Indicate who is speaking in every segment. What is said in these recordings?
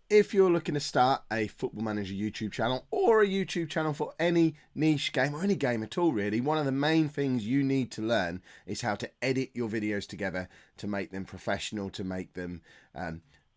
Speaker 1: if you're looking to start a Football Manager YouTube channel or a YouTube channel for any niche game or any game at all really, one of the main things you need to learn is how to edit your videos together to make them professional, to make them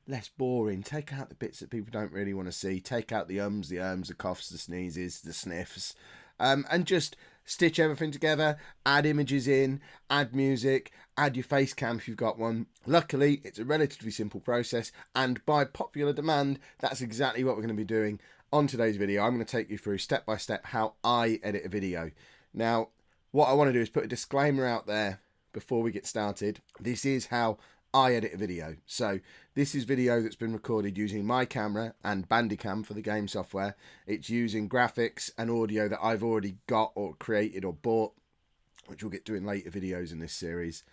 Speaker 1: less boring. Take out the bits that people don't really want to see. Take out the ums, the erms, the coughs, the sneezes, the sniffs, and just stitch everything together, add images in, add music, add your face cam if you've got one. Luckily, it's a relatively simple process, and by popular demand, that's exactly what we're going to be doing on today's video. I'm going to take you through step by step how I edit a video. Now, what I want to do is put a disclaimer out there before we get started. This is how I edit a video. So this is video that's been recorded using my camera and Bandicam for the game software. It's using graphics and audio that I've already got or created or bought, which we'll get to in later videos in this series.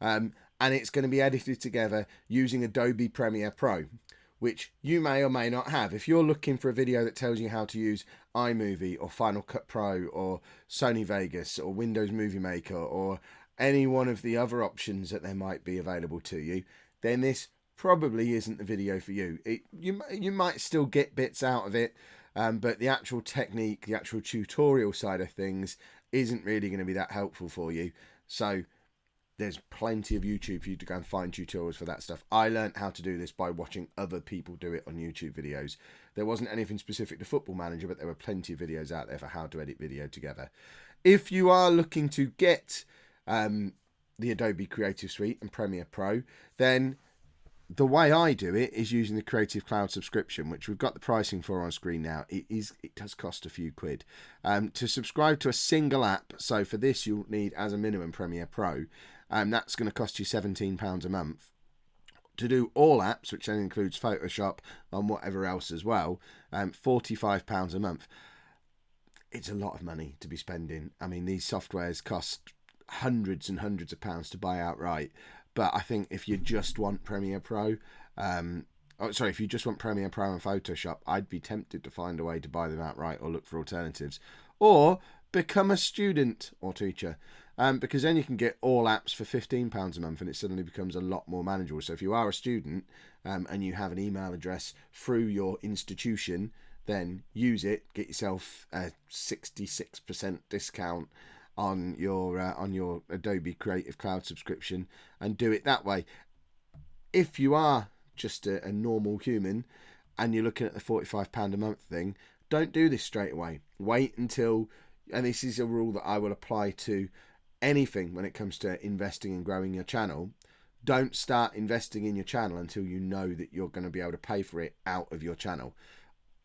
Speaker 1: And it's going to be edited together using Adobe Premiere Pro, which you may or may not have. If you're looking for a video that tells you how to use iMovie or Final Cut Pro or Sony Vegas or Windows Movie Maker or any one of the other options that there might be available to you, then this probably isn't the video for you. You might still get bits out of it, but the actual technique, the actual tutorial side of things isn't really going to be that helpful for you. So there's plenty of YouTube for you to go and find tutorials for that stuff. I learned how to do this by watching other people do it on YouTube videos. There wasn't anything specific to Football Manager, but there were plenty of videos out there for how to edit video together. If you are looking to get the Adobe Creative Suite and Premiere Pro, then the way I do it is using the Creative Cloud subscription, which we've got the pricing for on screen now. It does cost a few quid to subscribe to a single app. So for this, you'll need as a minimum Premiere Pro, and that's going to cost you £17 a month. To do all apps, which then includes Photoshop and whatever else as well, £45 a month. It's a lot of money to be spending. I mean, these softwares cost hundreds and hundreds of pounds to buy outright, but I think if you just want Premiere Pro, if you just want Premiere Pro and Photoshop, I'd be tempted to find a way to buy them outright or look for alternatives, or become a student or teacher, because then you can get all apps for £15 a month and it suddenly becomes a lot more manageable. So if you are a student and you have an email address through your institution, then use it, get yourself a 66% discount on your Adobe Creative Cloud subscription and do it that way. If you are just a normal human and you're looking at the £45 a month thing, don't do this straight away. Wait until, and this is a rule that I will apply to anything when it comes to investing and growing your channel. Don't start investing in your channel until you know that you're going to be able to pay for it out of your channel.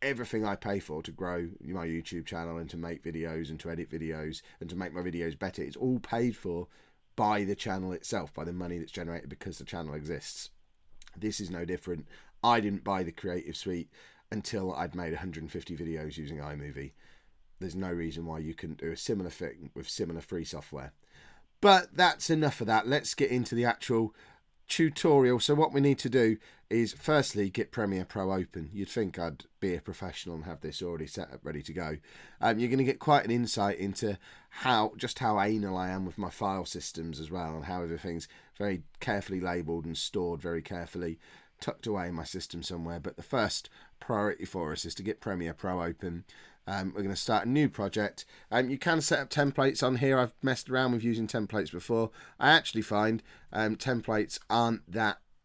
Speaker 1: Everything I pay for to grow my YouTube channel and to make videos and to edit videos and to make my videos better, it's all paid for by the channel itself, by the money that's generated because the channel exists. This is no different. I didn't buy the Creative Suite until I'd made 150 videos using iMovie. There's no reason why you couldn't do a similar thing with similar free software. But that's enough of that. Let's get into the actual tutorial. So what we need to do is firstly get Premiere Pro open. You'd think I'd be a professional and have this already set up ready to go. You're going to get quite an insight into how anal I am with my file systems as well, and how everything's very carefully labelled and stored very carefully, tucked away in my system somewhere. But the first priority for us is to get Premiere Pro open. We're going to start a new project. You can set up templates on here. I've messed around with using templates before. I actually find templates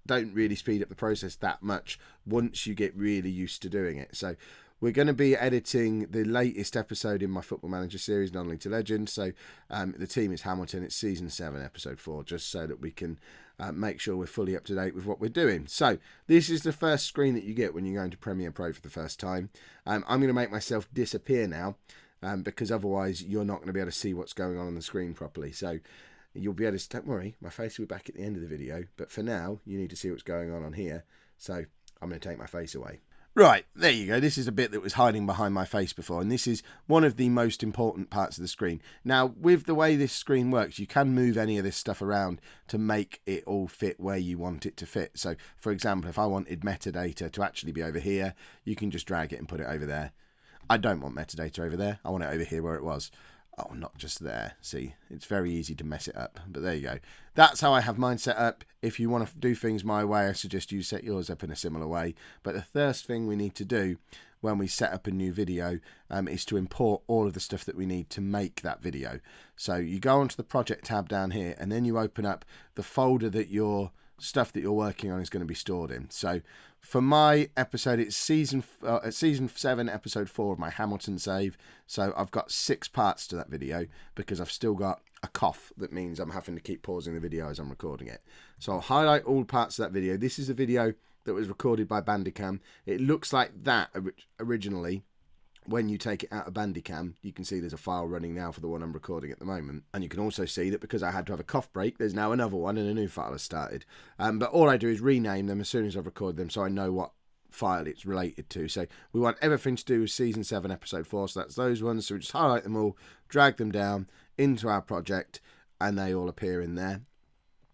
Speaker 1: don't really speed up the process that much once you get really used to doing it. So we're going to be editing the latest episode in my Football Manager series, Not Only to Legend. So the team is Hamilton. It's season 7, episode 4, just so that we can make sure we're fully up to date with what we're doing. So this is the first screen that you get when you're going to Premiere Pro for the first time. I'm going to make myself disappear now because otherwise you're not going to be able to see what's going on the screen properly. So you'll be able to, don't worry, my face will be back at the end of the video, but for now you need to see what's going on here. So I'm going to take my face away. Right, there you go. This is a bit that was hiding behind my face before, and this is one of the most important parts of the screen. Now, with the way this screen works, you can move any of this stuff around to make it all fit where you want it to fit. So, for example, if I wanted metadata to actually be over here, you can just drag it and put it over there. I don't want metadata over there. I want it over here where it was. Oh, not just there. See, it's very easy to mess it up, but there you go. That's how I have mine set up. If you want to do things my way, I suggest you set yours up in a similar way. But the first thing we need to do when we set up a new video is to import all of the stuff that we need to make that video. So you go onto the project tab down here, and then you open up the folder that your stuff that you're working on is going to be stored in. So for my episode, it's season 7, episode 4 of my Hamilton save. So I've got 6 parts to that video because I've still got a cough. That means I'm having to keep pausing the video as I'm recording it. So I'll highlight all parts of that video. This is a video that was recorded by Bandicam. It looks like that originally. When you take it out of Bandicam, you can see there's a file running now for the one I'm recording at the moment. And you can also see that because I had to have a cough break, there's now another one and a new file has started. But all I do is rename them as soon as I've recorded them so I know what file it's related to. So we want everything to do with season 7, episode 4. So that's those ones. So we just highlight them all, drag them down into our project, and they all appear in there.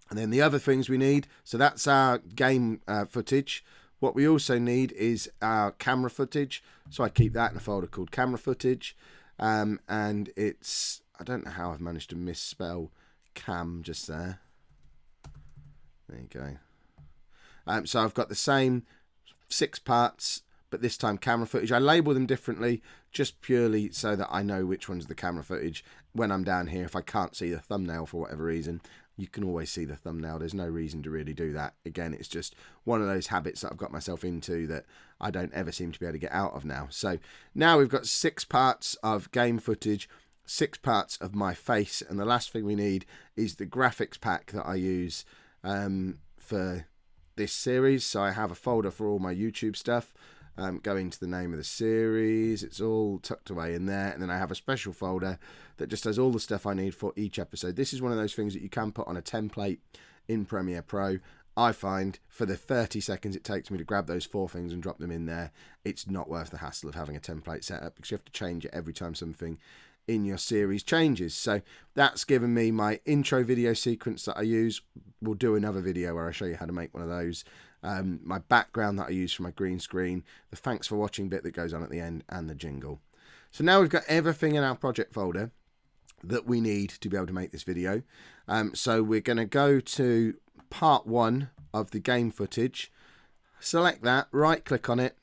Speaker 1: And then the other things we need, so that's our game footage. What we also need is our camera footage. So I keep that in a folder called camera footage. And it's, I don't know how I've managed to misspell cam just there. There you go. So I've got the same 6 parts, but this time camera footage. I label them differently just purely so that I know which one's the camera footage. When I'm down here, if I can't see the thumbnail for whatever reason, you can always see the thumbnail. There's no reason to really do that. Again, it's just one of those habits that I've got myself into that I don't ever seem to be able to get out of now. So now we've got 6 parts of game footage, 6 parts of my face, and the last thing we need is the graphics pack that I use for this series. So I have a folder for all my YouTube stuff. Go into the name of the series, it's all tucked away in there, and then I have a special folder that just has all the stuff I need for each episode. This is one of those things that you can put on a template in Premiere Pro. I find for the 30 seconds it takes me to grab those 4 things and drop them in there, it's not worth the hassle of having a template set up because you have to change it every time something in your series changes. So that's given me my intro video sequence that I use. We'll do another video where I show you how to make one of those. My background that I use for my green screen, the thanks for watching bit that goes on at the end, and the jingle. So now we've got everything in our project folder that we need to be able to make this video. So we're going to go to part 1 of the game footage, select that, right click on it,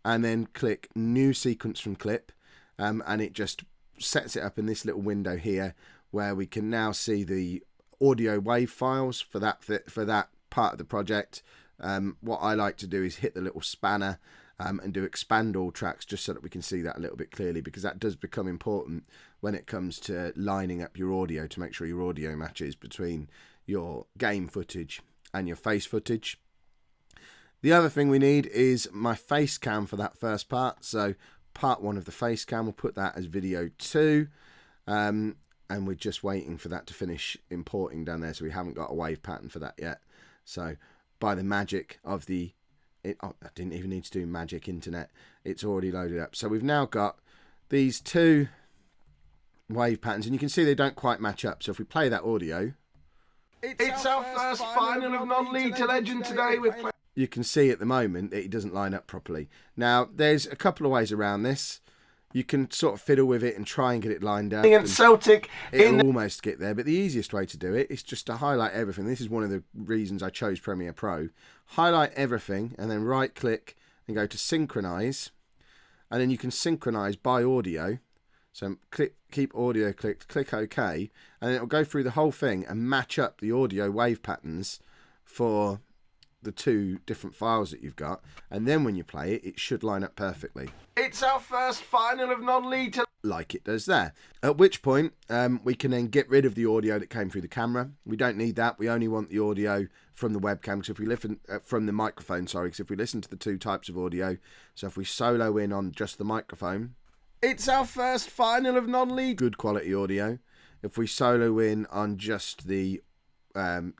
Speaker 1: and then click new sequence from clip, and it just sets it up in this little window here where we can now see the audio wave files for that part of the project. What I like to do is hit the little spanner and do expand all tracks just so that we can see that a little bit clearly, because that does become important when it comes to lining up your audio to make sure your audio matches between your game footage and your face footage. The other thing we need is my face cam for that first part. So part 1 of the face cam, we'll put that as video 2. And we're just waiting for that to finish importing down there, so we haven't got a wave pattern for that yet. So by the magic of I didn't even need to do magic internet, it's already loaded up. So we've now got these 2 wave patterns, and you can see they don't quite match up. So if we play that audio,
Speaker 2: it's our first final of non-league to legend today.
Speaker 1: You can see at the moment that it doesn't line up properly. Now there's a couple of ways around this. You can sort of fiddle with it and try and get it lined up.
Speaker 2: Against Celtic,
Speaker 1: it'll almost get there, but the easiest way to do it is just to highlight everything. This is one of the reasons I chose Premiere Pro. Highlight everything and then right click and go to synchronize, and then you can synchronize by audio. So keep audio clicked, click OK, and then it'll go through the whole thing and match up the audio wave patterns for the 2 different files that you've got, and then when you play it, it should line up perfectly.
Speaker 2: It's our first final of non-league to
Speaker 1: like it does there. At which point we can then get rid of the audio that came through the camera. We don't need that. We only want the audio from the webcam. Because if we listen from the microphone, sorry, because if we listen to the 2 types of audio, so if we solo in on just the microphone,
Speaker 2: it's our first final of non-league,
Speaker 1: good quality audio. If we solo in on just the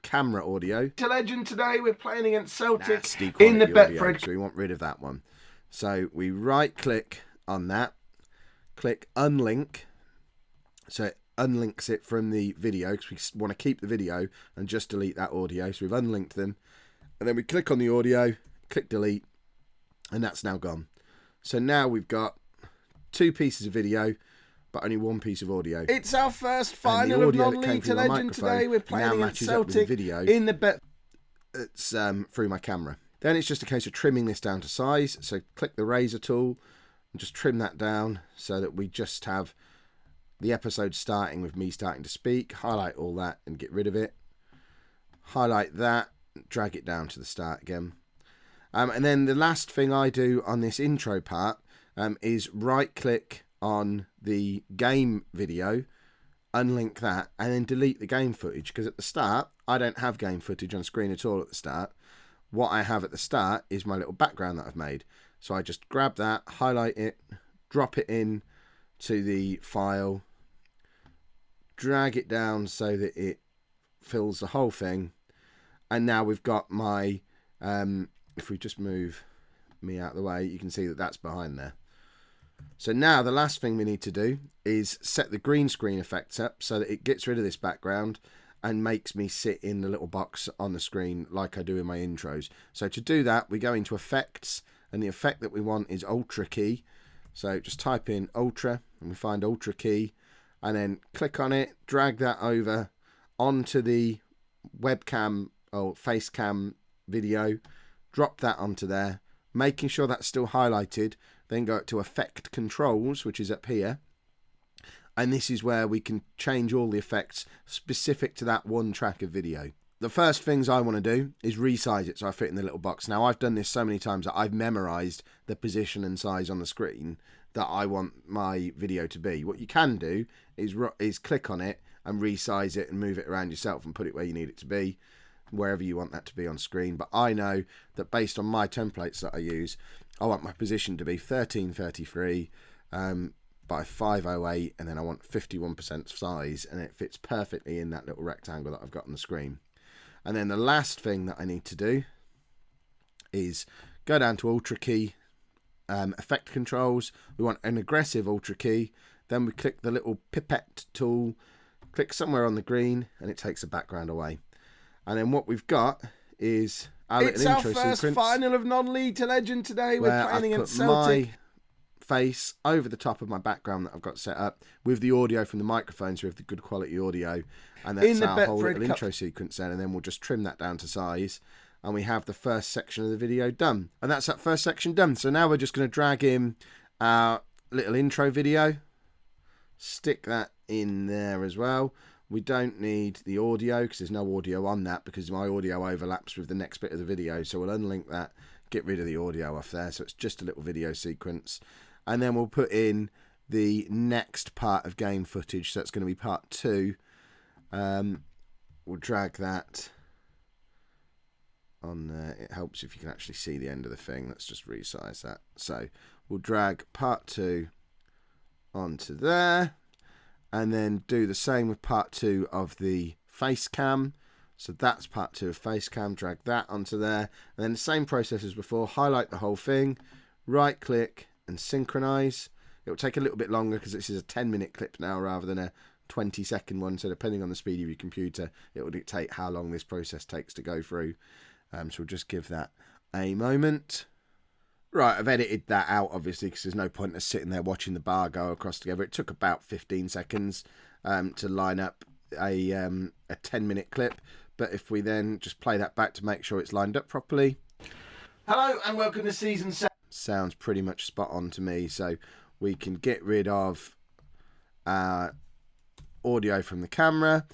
Speaker 1: camera audio,
Speaker 2: to legend today, we're playing against Celtic
Speaker 1: in the Betfred, so we want rid of that one. So we right click on that, click unlink, so it unlinks it from the video because we want to keep the video and just delete that audio. So we've unlinked them, and then we click on the audio, click delete, and that's now gone. So now we've got 2 pieces of video, but only one piece of audio.
Speaker 2: It's our first final of non-league to legend today. We're playing against Celtic
Speaker 1: video
Speaker 2: in the bet.
Speaker 1: It's through my camera. Then it's just a case of trimming this down to size. So click the razor tool and just trim that down so that we just have the episode starting with me starting to speak. Highlight all that and get rid of it. Highlight that, drag it down to the start again. And then the last thing I do on this intro part is right click on the game video, unlink that, and then delete the game footage, because at the start I don't have game footage on screen at all at the start. What I have at the start is my little background that I've made. So I just grab that, highlight it, drop it in to the file, drag it down so that it fills the whole thing, and now we've got my if we just move me out of the way, you can see that that's behind there. So now the last thing we need to do is set the green screen effects up so that it gets rid of this background and makes me sit in the little box on the screen like I do in my intros. So to do that, we go into effects, and the effect that we want is ultra key. So just type in ultra and we find ultra key, and then click on it, drag that over onto the webcam or face cam video, drop that onto there, making sure that's still highlighted, then go to effect controls, which is up here, and this is where we can change all the effects specific to that one track of video. The first things I want to do is resize it so I fit in the little box. Now I've done this so many times that I've memorized the position and size on the screen that I want my video to be. What you can do is click on it and resize it and move it around yourself and put it where you need it to be, wherever you want that to be on screen. But I know that based on my templates that I use, I want my position to be 1333 by 508, and then I want 51% size, and it fits perfectly in that little rectangle that I've got on the screen. And then the last thing that I need to do is go down to ultra key, effect controls. We want an aggressive ultra key. Then we click the little pipette tool, click somewhere on the green, and it takes the background away. And then what we've got is our little intro sequence.
Speaker 2: It's our first final of non-league to legend today. We're playing against Celtic.
Speaker 1: My face over the top of my background that I've got set up with the audio from the microphone, so we have the good quality audio, and that's our whole little intro sequence then. And then we'll just trim that down to size, and we have the first section of the video done, and that's that first section done. So now we're just going to drag in our little intro video, stick that in there as well. We don't need the audio because there's no audio on that, because my audio overlaps with the next bit of the video. So we'll unlink that, get rid of the audio off there. So it's just a little video sequence. And then we'll put in the next part of game footage. So that's going to be part 2. We'll drag that on there. It helps if you can actually see the end of the thing. Let's just resize that. So we'll drag part 2 onto there. And then do the same with part 2 of the face cam. So that's part 2 of face cam. Drag that onto there. And then the same process as before. Highlight the whole thing. Right click and synchronize. It will take a little bit longer because this is a 10-minute clip now rather than a 20-second one. So depending on the speed of your computer, it will dictate how long this process takes to go through. So we'll just give that a moment. Right, I've edited that out, obviously, because there's no point in sitting there watching the bar go across together. It took about 15 seconds to line up a 10-minute clip. But if we then just play that back to make sure it's lined up properly.
Speaker 2: Hello and welcome to Season 7.
Speaker 1: Sounds pretty much spot on to me. So we can get rid of our audio from the camera.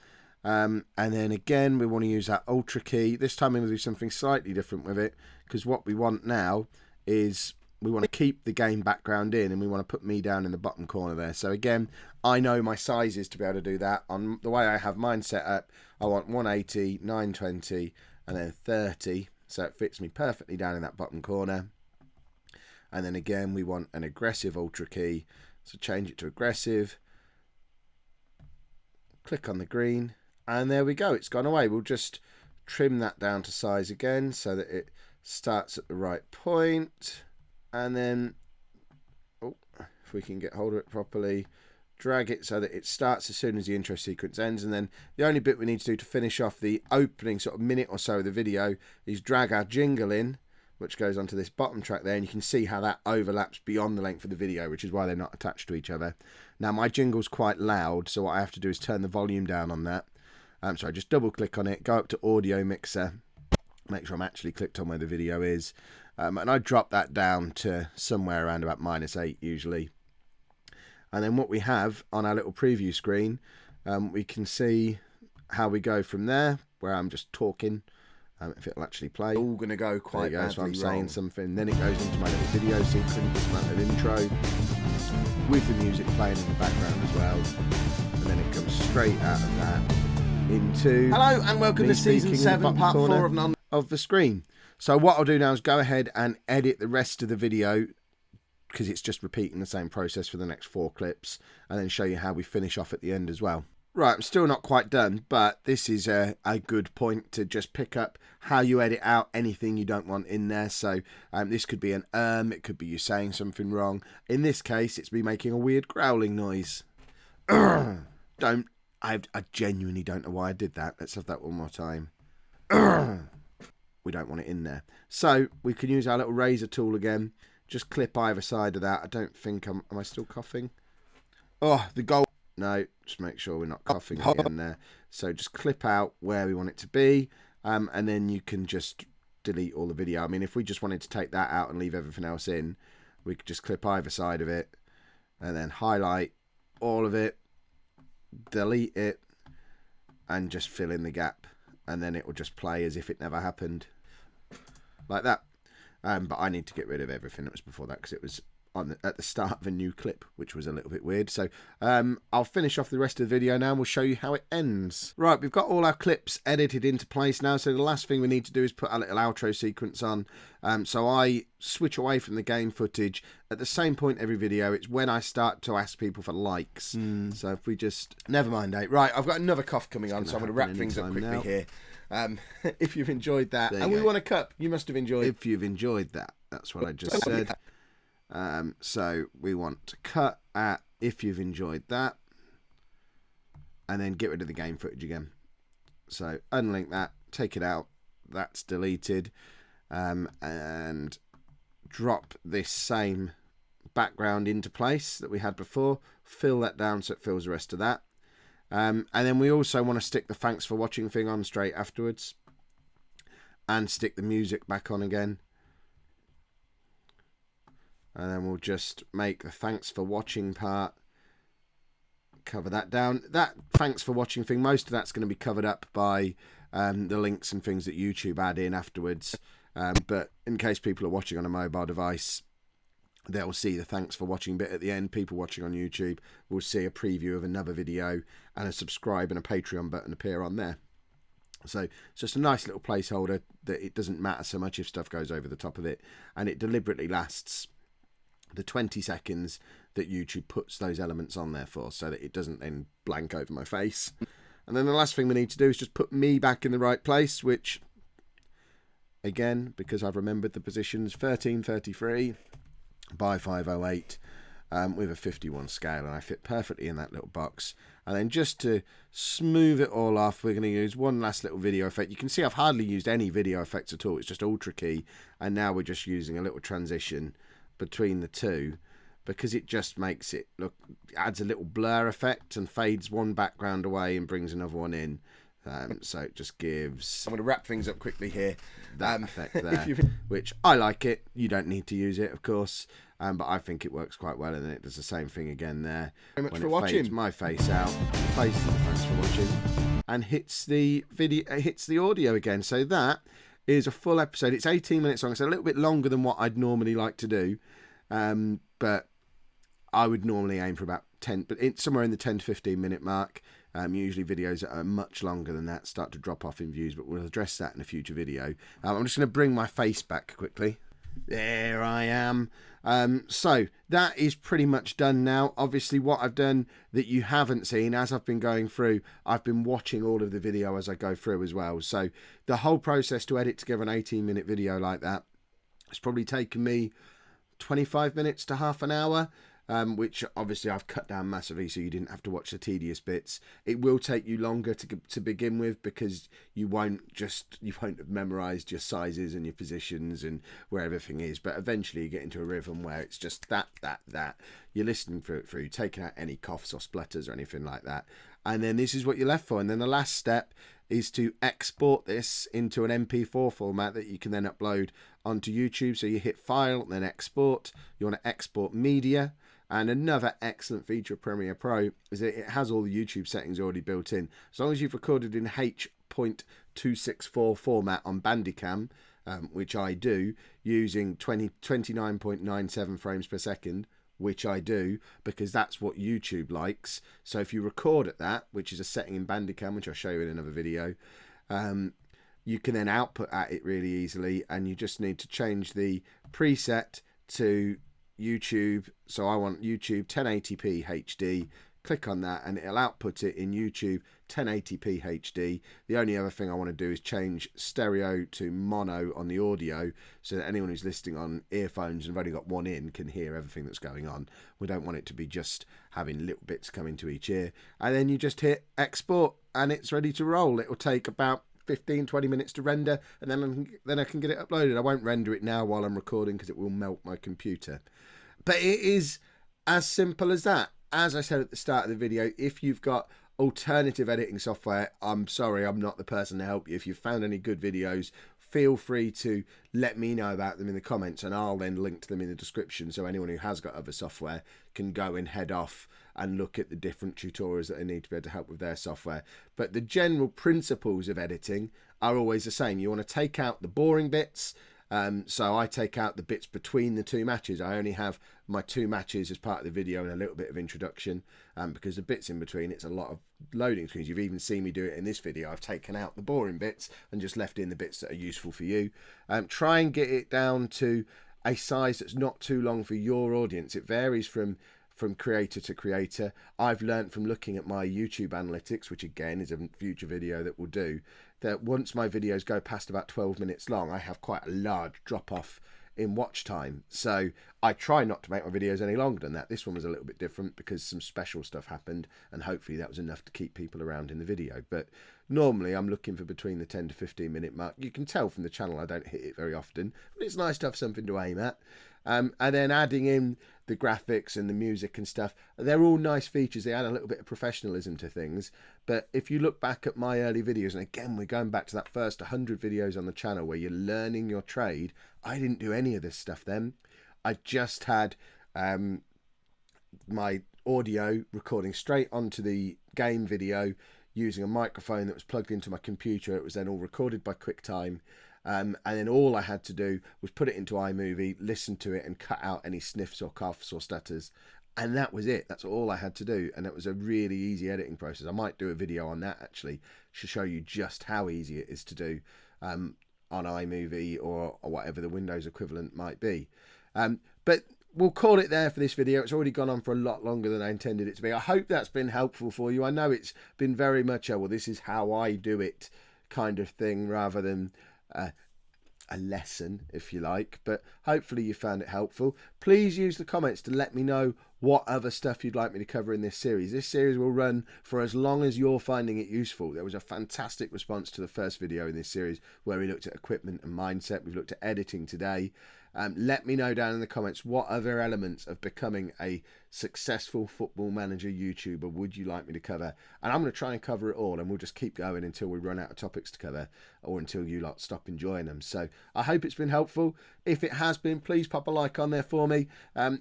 Speaker 1: And then again, we want to use that ultra key. This time we're going to do something slightly different with it, because what we want now is we want to keep the game background in, and we want to put me down in the bottom corner there. So again, I know my sizes to be able to do that. On the way I have mine set up, I want 180, 920, and then 30. So it fits me perfectly down in that bottom corner. And then again, we want an aggressive ultra key. So change it to aggressive. Click on the green. And there we go. It's gone away. We'll just trim that down to size again so that it starts at the right point. And then, if we can get hold of it properly, drag it so that it starts as soon as the intro sequence ends. And then the only bit we need to do to finish off the opening sort of minute or so of the video is drag our jingle in. which goes onto this bottom track there, and you can see how that overlaps beyond the length of the video, which is why they're not attached to each other. Now my jingle's quite loud, so what I have to do is turn the volume down on that. So I just double click on it, go up to audio mixer, make sure I'm actually clicked on where the video is, and I drop that down to somewhere around about -8 usually. And then what we have on our little preview screen, we can see how we go from there, where I'm just talking, if it'll actually play.
Speaker 2: All going to go quite badly
Speaker 1: so I'm
Speaker 2: wrong.
Speaker 1: saying something, then it goes into my little video sequence, my little intro, with the music playing in the background as well, and then it comes straight out of that into...
Speaker 2: Hello and welcome to Season 7, Part 4
Speaker 1: of the screen. So what I'll do now is go ahead and edit the rest of the video, because it's just repeating the same process for the next 4 clips, and then show you how we finish off at the end as well. Right, I'm still not quite done, but this is a good point to just pick up how you edit out anything you don't want in there. So this could be an it could be you saying something wrong. In this case, it's me making a weird growling noise. I genuinely don't know why I did that. Let's have that one more time. We don't want it in there. So we can use our little razor tool again. Just clip either side of that. I don't think am I still coughing? Oh, the goal. No, just make sure we're not coughing again there. So just clip out where we want it to be, and then you can just delete all the video. I mean, if we just wanted to take that out and leave everything else in, we could just clip either side of it, and then highlight all of it, delete it, and just fill in the gap, and then it will just play as if it never happened, like that. But I need to get rid of everything that was before that, because it was at the start of a new clip, which was a little bit weird. So I'll finish off the rest of the video now, and we'll show you how it ends. Right, we've got all our clips edited into place now, so the last thing we need to do is put our little outro sequence on. So I switch away from the game footage at the same point every video. It's when I start to ask people for likes. So if we just...
Speaker 2: Never mind, eh? Right, I've got another cough coming on, so I'm going to wrap things up quickly now. Here. If you've enjoyed that, and we want a cup, you must have enjoyed...
Speaker 1: If you've enjoyed that, that's what I just said. So we want to cut at if you've enjoyed that, and then get rid of the game footage again. So unlink that, take it out, that's deleted, and drop this same background into place that we had before, fill that down so it fills the rest of that, and then we also want to stick the thanks for watching thing on straight afterwards, and stick the music back on again. And then we'll just make the thanks for watching part, cover that down. That thanks for watching thing, most of that's going to be covered up by the links and things that YouTube add in afterwards. But in case people are watching on a mobile device, they'll see the thanks for watching bit at the end. People watching on YouTube will see a preview of another video, and a subscribe and a Patreon button appear on there. So it's just a nice little placeholder that it doesn't matter so much if stuff goes over the top of it, and it deliberately lasts the 20 seconds that YouTube puts those elements on there for, so that it doesn't then blank over my face. And then the last thing we need to do is just put me back in the right place, which, again, because I've remembered the positions, 1333 by 508 with a 51 scale, and I fit perfectly in that little box. And then just to smooth it all off, we're going to use one last little video effect. You can see I've hardly used any video effects at all. It's just Ultra Key, and now we're just using a little transition between the two, because it just makes it look, adds a little blur effect and fades one background away and brings another one in. So it just gives...
Speaker 2: I'm going to wrap things up quickly here.
Speaker 1: That effect there, which I like it. You don't need to use it, of course, but I think it works quite well, and then it does the same thing again there.
Speaker 2: Very much for watching.
Speaker 1: My face out, places the thanks for watching, and hits the video, hits the audio again. So that is a full episode. It's 18 minutes long. It's a little bit longer than what I'd normally like to do, but I would normally aim for about 10, but it's somewhere in the 10 to 15 minute mark. Usually videos that are much longer than that start to drop off in views, but we'll address that in a future video. I'm just going to bring my face back quickly. There I am. So that is pretty much done now. Obviously what I've done that you haven't seen, as I've been going through, I've been watching all of the video as I go through as well. So the whole process to edit together an 18-minute video like that, it's probably taken me 25 minutes to half an hour. which obviously I've cut down massively so you didn't have to watch the tedious bits. It will take you longer to begin with, because you won't have memorized your sizes and your positions and where everything is, but eventually you get into a rhythm where it's just that you're listening through, taking out any coughs or splutters or anything like that, and then this is what you're left for. And then the last step is to export this into an MP4 format that you can then upload onto YouTube. So you hit File, then Export. You want to export media. And another excellent feature of Premiere Pro is that it has all the YouTube settings already built in. As long as you've recorded in H.264 format on Bandicam, which I do, using 29.97 frames per second, which I do because that's what YouTube likes. So if you record at that, which is a setting in Bandicam, which I'll show you in another video, you can then output at it really easily, and you just need to change the preset to YouTube. So I want YouTube 1080p HD. Click on that and it'll output it in YouTube 1080p HD. The only other thing I want to do is change stereo to mono on the audio, so that anyone who's listening on earphones and have only got one in can hear everything that's going on. We don't want it to be just having little bits coming to each ear. And then you just hit export and it's ready to roll. It will take about 15-20 minutes to render, and then I can get it uploaded. I won't render it now while I'm recording because it will melt my computer. But it is as simple as that. As I said at the start of the video, if you've got alternative editing software, I'm sorry, I'm not the person to help you. If you've found any good videos, feel free to let me know about them in the comments, and I'll then link to them in the description, so anyone who has got other software can go and head off and look at the different tutorials that they need to be able to help with their software. But the general principles of editing are always the same. You want to take out the boring bits. So I take out the bits between the two matches. I only have my two matches as part of the video and a little bit of introduction, because the bits in between, it's a lot of loading screens. You've even seen me do it in this video. I've taken out the boring bits and just left in the bits that are useful for you. Try and get it down to a size that's not too long for your audience. It varies from creator to creator. I've learned from looking at my YouTube analytics, which again is a future video that we'll do, that once my videos go past about 12 minutes long, I have quite a large drop off in watch time. So I try not to make my videos any longer than that. This one was a little bit different because some special stuff happened, and hopefully that was enough to keep people around in the video. But normally I'm looking for between the 10 to 15 minute mark. You can tell from the channel I don't hit it very often, but it's nice to have something to aim at. And then adding in the graphics and the music and stuff, they're all nice features. They add a little bit of professionalism to things. But if you look back at my early videos, and again we're going back to that first 100 videos on the channel where you're learning your trade, I didn't do any of this stuff then. I just had my audio recording straight onto the game video using a microphone that was plugged into my computer. It was then all recorded by QuickTime. And then all I had to do was put it into iMovie, listen to it, and cut out any sniffs or coughs or stutters. And that was it. That's all I had to do. And it was a really easy editing process. I might do a video on that actually to show you just how easy it is to do on iMovie or whatever the Windows equivalent might be. But we'll call it there for this video. It's already gone on for a lot longer than I intended it to be. I hope that's been helpful for you. I know it's been very much well, this is how I do it kind of thing, rather than a lesson, if you like. But hopefully you found it helpful. Please use the comments to let me know what other stuff you'd like me to cover in this series. This series will run for as long as you're finding it useful. There was a fantastic response to the first video in this series where we looked at equipment and mindset. We've looked at editing today. Let me know down in the comments what other elements of becoming a successful football manager YouTuber would you like me to cover, and I'm going to try and cover it all, and we'll just keep going until we run out of topics to cover, or until you lot stop enjoying them. So I hope it's been helpful. If it has been, please pop a like on there for me.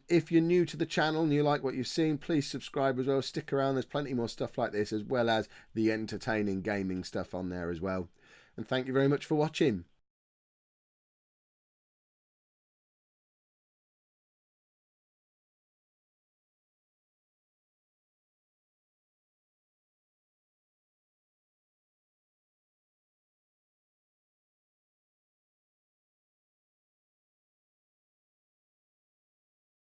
Speaker 1: If you're new to the channel and you like what you've seen, please subscribe as well. Stick around, there's plenty more stuff like this, as well as the entertaining gaming stuff on there as well. And thank you very much for watching.